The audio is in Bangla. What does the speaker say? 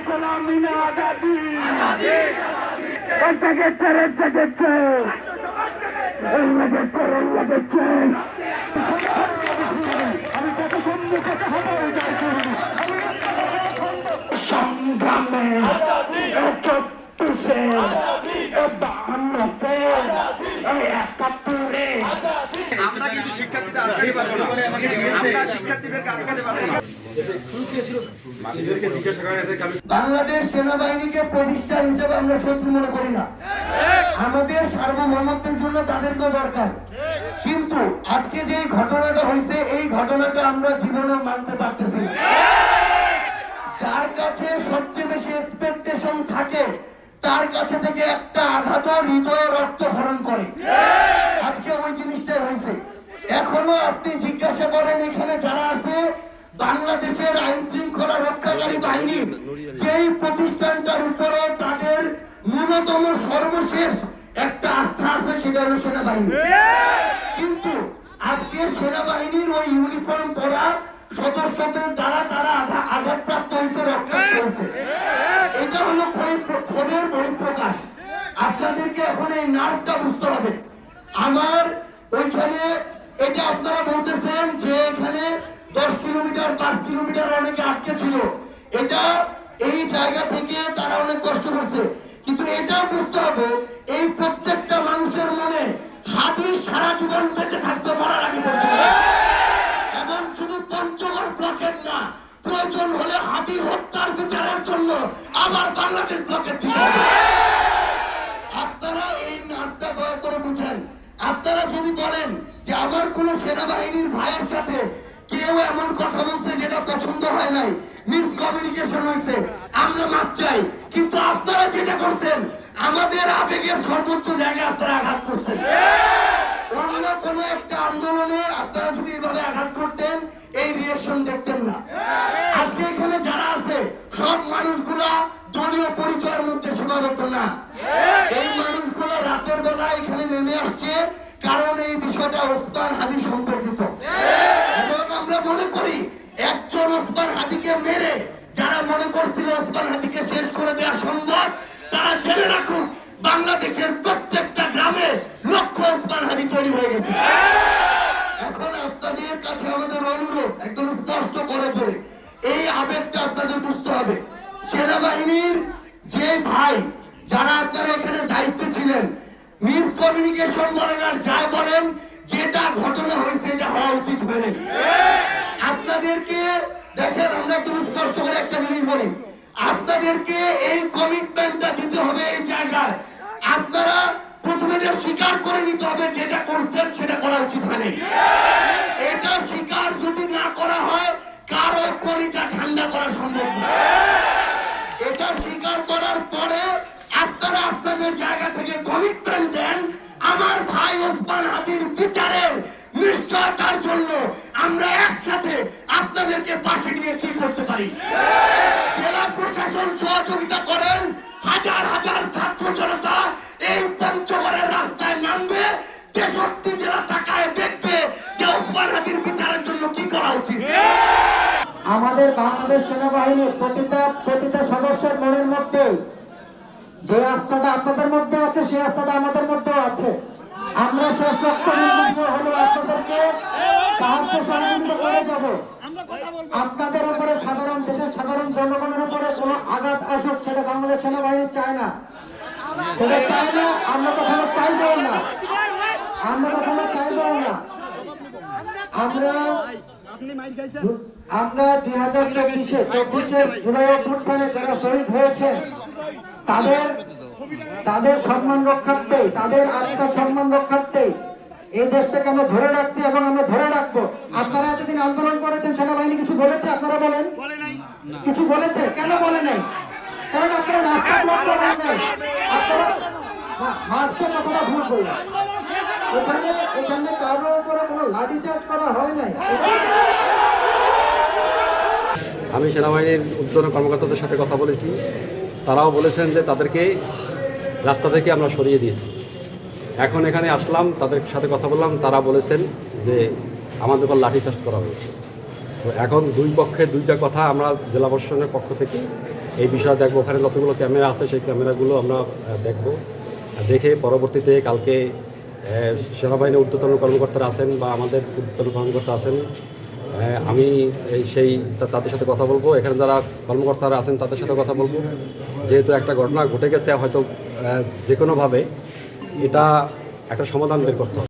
গোলামি না আজাদি, লেগেছে লেগেছে লেগেছে। আমি কত সম্মুখে হয়ে যাচ্ছি সংগ্রামে, 34-এ, 52-তে, 71-এ। আমরা কিন্তু শিক্ষার্থীদের আটকাতে পারবো না, আমরা শিক্ষার্থীদেরকে আটকাতে পারবো না। বাংলাদেশ সেনাবাহিনীকে প্রতিষ্ঠান হিসেবে আমরা শত্রু মনে করি না, আমাদের সার্বভৌমত্বের জন্য তাদেরকেও দরকার। কিন্তু আজকে যে ঘটনাটা হয়েছে, এই ঘটনাটা আমরা জীবনে মানতে পারতেছি না। যার কাছে সবচেয়ে বেশি এক্সপেকটেশন থাকে তার কাছে থেকে একটা আঘাত হৃদয়ে রক্ত হরণ করে। আজকে ওই জিনিসটা হয়েছে। এখনো আপনি জিজ্ঞাসা করেন এখানে যারা আছে, বাংলাদেশের আইন শৃঙ্খলা রক্ষাকারী বাহিনীর যেই প্রতিষ্ঠানটার উপরে তাদের ন্যূনতম সর্বশেষ একটা আস্থা আছে, সেটা হলো সেনাবাহিনী। কিন্তু আজকে সেনাবাহিনীর ওই ইউনিফর্ম পরা সদস্যদের দ্বারা তারা আঘাতপ্রাপ্ত হয়েছে, রক্তাক্ত হয়েছে। এটা হলো ক্ষোভের বহিঃপ্রকাশ। আপনাদেরকে এখন এই নার্ভটা বুঝতে হবে। আমার ওইখানে এটা আপনারা বলতেছেন যে এখানে 10 কিলোমিটার 5 কিলোমিটার অনেকে আটকে ছিল, এটা এই জায়গা থেকে তারা অনেক কষ্ট করছে। কিন্তু এটাও বুঝতে হবে এই প্রত্যেকটা মানুষের মনে হাতি সারা জীবন বেঁচে থাকবে, মরার আগে পর্যন্ত। এবং শুধু পঞ্চগড় ব্লকের না, প্রয়োজন হলে হাতি হত্যার বিচারের জন্য আবার বাংলাদেশ ব্লকের দিতে হবে। আপনারা এই নামটা দয়া করে বুঝেন। আপনারা যদি বলেন যে আমার কোন সেনাবাহিনীর ভাইয়ের সাথে কেউ এমন কথা বলছে যেটা পছন্দ হয় নাই, মিসকমিউনিকেশন হয়েছে, আমরা মাপ চাই। কিন্তু আপনারা যেটা করছেন, আমাদের আবেগের সর্বোচ্চ জায়গায় আপনারা আঘাত করছেন। অন্য কোনো একটা আন্দোলনে আপনারা যদি এভাবে আঘাত করতেন, এই রিঅ্যাকশন দেখতেন না। আজকে এখানে যারা আছে সব মানুষগুলা দলীয় পরিচয়ের মধ্যে সীমাবদ্ধ না। এই মানুষগুলা রাতের বেলা এখানে নেমে আসছে কারণ এই বিষয়টা ওসমান হাদি সম্পর্কিত। এবং আমরা মনে করি একজন ওসমান হাদিকে মেরে যারা মনে করছিল ওসমান হাদিকে শেষ করে দেওয়া সম্ভব, তারা জেনে রাখুক বাংলাদেশের প্রত্যেকটা গ্রামে লক্ষ ওসমান হাদি তৈরি হয়ে গেছে। এখন আপনাদের কাছে আমাদের অনুরোধ একদম স্পষ্ট করে ধরে এই আবেগটা আপনাদের বুঝতে হবে। সেনাবাহিনীর যে ভাই যারা আপনারা এখানে দায়িত্বে ছিলেন, মিসকমিউনিকেশন বলেন আর যাই বলেন, যেটা ঘটনা হয়েছে এটা হওয়া উচিত হয়নি। আপনাদেরকে দেখেন, আমরা একদম স্পষ্ট করে একটা জিনিস বলি, আপনাদেরকে এই কমিটমেন্টটা দিতে হবে এই জায়গায়। আপনারা প্রথমে এটা স্বীকার করে নিতে হবে যেটা করছেন সেটা করা উচিত হয়নি। এটা স্বীকার যদি না করা হয়, কারো কলিজা ঠান্ডা করা সম্ভব না। এটা স্বীকার করার পরে আপনারা আপনাদের জায়গা থেকে কমিটমেন্ট দেন, আমার ভাই ওসমান হাদির বিচারের নিশ্চয়তার জন্য আমরা একসাথে আপনাদেরকে পাশে নিয়ে কি করতে পারি। জেলা প্রশাসন সহযোগিতা করেন, হাজার হাজার ছাত্র জনতা এই পঞ্চগড়ের রাস্তায় নামবে, 63 জেলা তাকায় দেখবে যে ওসমান হাদির বিচারের জন্য কি করা উচিত। আমাদের বাংলাদেশ সেনাবাহিনীর প্রতিটা সদস্যের মনের মধ্যে যে আস্থাটা আপনাদের মধ্যে আছে, সেই আস্থাটা আমাদের মধ্যেও আছে। আমরা শেষ লক্ষ্য হলো আপনাদেরকে সাহায্য সহযোগিতা করে যাব। আপনাদের উপরে দেশের সাধারণ জনগণের উপরে কোনো আঘাত আসুক, সেটা বাংলাদেশ সেনাবাহিনী চায় না, সেটা চায় না। আমরা কখনো চাইবেও না, আমরা কখনো চাইবেও না। আমরা 2024-এ জুলাই অভ্যুত্থানে যারা শহীদ হয়েছে তাদের সম্মান রক্ষার্থে, তাদের আত্মার সম্মান রক্ষার্থে এই দেশটাকে আমরা ধরে রাখছি এবং আমরা ধরে রাখবো। আপনারা এতদিন আন্দোলন করেছেন, সেনাবাহিনী কিছু বলেছে? আপনারা বলেন, কিছু বলেছে? কেন বলে নাই? কারণ আপনারা মার্চের কথাটা ভুল করলেন। এখানে কারোর উপরে কোনো লাঠিচার্জ করা হয় নাই। আমি সেনাবাহিনীর ঊর্ধ্বতন কর্মকর্তাদের সাথে কথা বলেছি, তারাও বলেছেন যে তাদেরকে রাস্তা থেকে আমরা সরিয়ে দিয়েছি। এখন এখানে আসলাম, তাদের সাথে কথা বললাম, তারা বলেছেন যে আমাদের উপর লাঠিচার্জ করা হয়েছে। তো এখন দুই পক্ষের দুইটা কথা আমরা জেলা প্রশাসনের পক্ষ থেকে এই বিষয়ে দেখবো। ওখানে যতগুলো ক্যামেরা আছে সেই ক্যামেরাগুলো আমরা দেখব, দেখে পরবর্তীতে কালকে সেনাবাহিনীর ঊর্ধ্বতন কর্মকর্তারা আছেন বা আমাদের ঊর্ধ্বতন কর্মকর্তা আছেন, আমি তাদের সাথে কথা বলবো। এখানে যারা কর্মকর্তারা আছেন তাদের সাথে কথা বলবো। যেহেতু একটা ঘটনা ঘটে গেছে, হয়তো যে কোনোভাবে এটা একটা সমাধান বের করতে হবে।